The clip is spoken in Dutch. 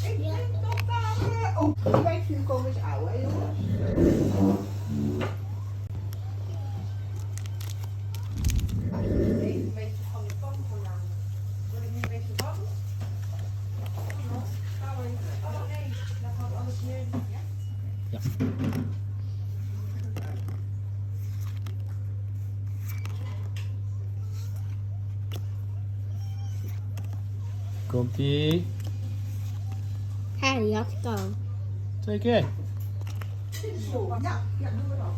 Ik denk toch daar... Oh, die wijkvuur is oud, hè jongens? Een beetje van de pan vandaan. Word ik nu een beetje bang? Oh nee, dat gaat alles neer. Ja? Ja. Komt-ie. Ja, die had ik al. 2 keer. Zo, ja, doe maar dan.